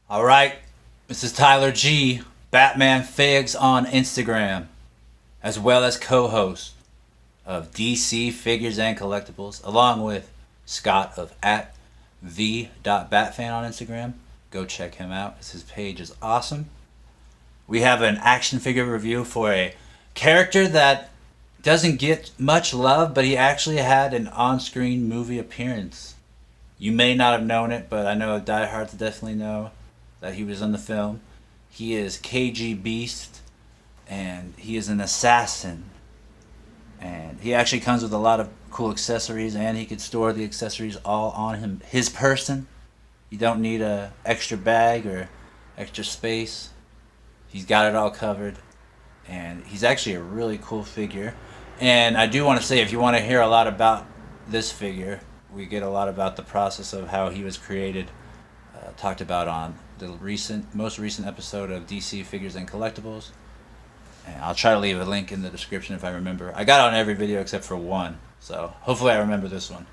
All right, this is Tyler G, Batman Figs on Instagram, as well as co-host of DC Figures and Collectibles, along with Scott of at the.batfan on Instagram. Go check him out. His page is awesome. We have an action figure review for a character that doesn't get much love, but he actually had an on-screen movie appearance. You may not have known it, but I know diehards definitely know that he was in the film. He is KGBeast, and he is an assassin. And he actually comes with a lot of cool accessories, and he could store the accessories all on his person. You don't need a extra bag or extra space. He's got it all covered, and he's actually a really cool figure. And I do want to say, if you want to hear a lot about this figure, we get a lot about the process of how he was created, talked about on the most recent episode of DC Figures and Collectibles. And I'll try to leave a link in the description if I remember. I got on every video except for one, so hopefully I remember this one.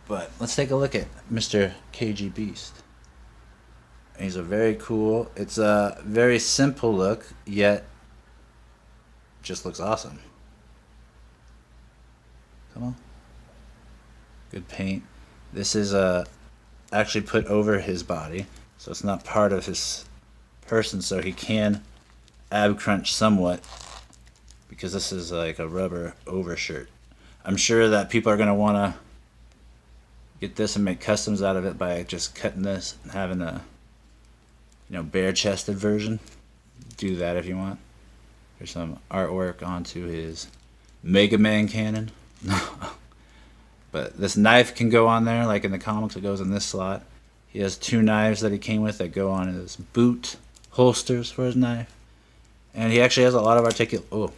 But let's take a look at Mr. KGBeast. He's a very cool, it's a very simple look, yet just looks awesome. Come on. Good paint. This is actually put over his body, so it's not part of his person, so he can ab crunch somewhat, because this is like a rubber overshirt. I'm sure that people are going to want to get this and make customs out of it by just cutting this and having a bare chested version. Do that if you want. There's some artwork onto his Mega Man cannon. But this knife can go on there, like in the comics it goes in this slot. He has two knives that he came with that go on his boot holsters for his knife. And he actually has a lot of well,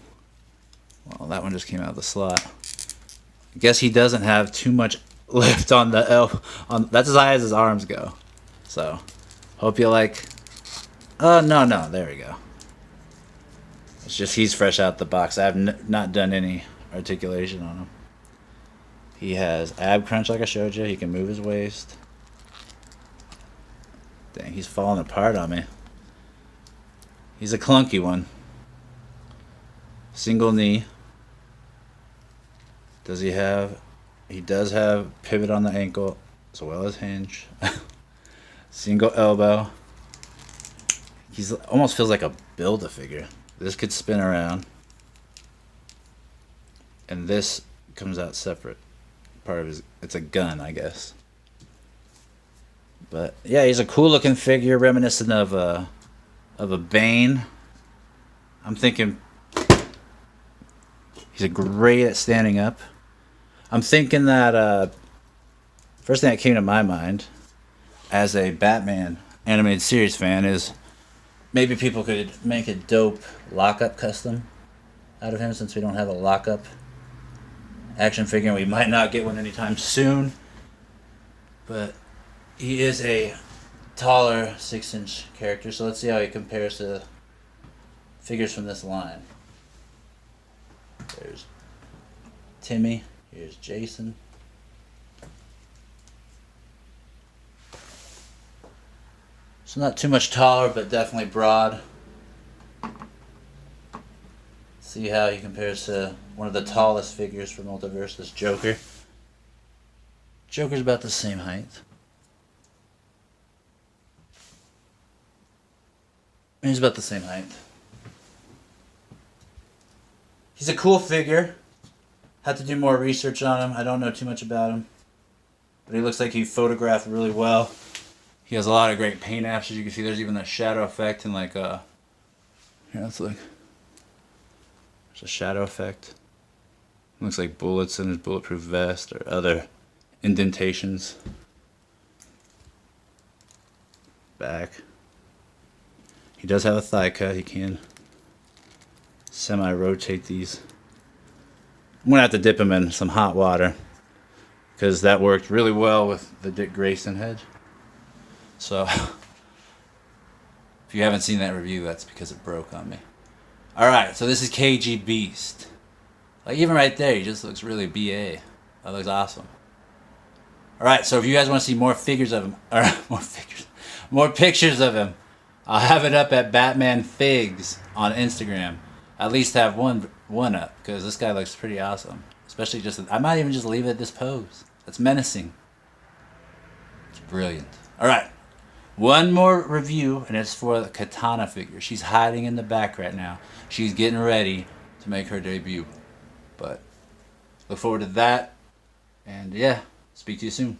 that one just came out of the slot. I guess he doesn't have too much lift on the that's as high as his arms go. So, hope you like. No, there we go. It's just he's fresh out the box. I have not done any articulation on him. He has ab crunch like I showed you. He can move his waist. Dang, he's falling apart on me. He's a clunky one. Single knee. He does have pivot on the ankle as well as hinge. Single elbow. He's almost feels like a Build-A-Figure. This could spin around. And this comes out separate. Part of it's a gun, I guess. But yeah, he's a cool looking figure, reminiscent of a Bane. I'm thinking he's great at standing up. I'm thinking that first thing that came to my mind as a Batman animated series fan is maybe people could make a dope lockup custom out of him, since we don't have a lockup action figure. We might not get one anytime soon, but he is a taller 6-inch character, so let's see how he compares to figures from this line. There's Timmy, here's Jason. So not too much taller, but definitely broad. See how he compares to one of the tallest figures from Multiverse, this Joker. Joker's about the same height. He's about the same height. He's a cool figure. Had to do more research on him. I don't know too much about him, but he looks like he photographed really well. He has a lot of great paint apps. As you can see, there's even a shadow effect and like here, let's look. There's a shadow effect. Looks like bullets in his bulletproof vest or other indentations. Back. He does have a thigh cut. He can semi-rotate these. I'm going to have to dip him in some hot water, because that worked really well with the Dick Grayson head. So, if you haven't seen that review, that's because it broke on me. Alright, so this is KGBeast. Like, even right there, he just looks really BA. That looks awesome. Alright, so if you guys want to see more figures of him, or More pictures of him. I'll have it up at Batman Figs on Instagram. At least have one up, because this guy looks pretty awesome. Especially just, I might even just leave it at this pose. That's menacing. It's brilliant. Alright. One more review, and it's for the Katana figure. She's hiding in the back right now. She's getting ready to make her debut. But look forward to that. And yeah, speak to you soon.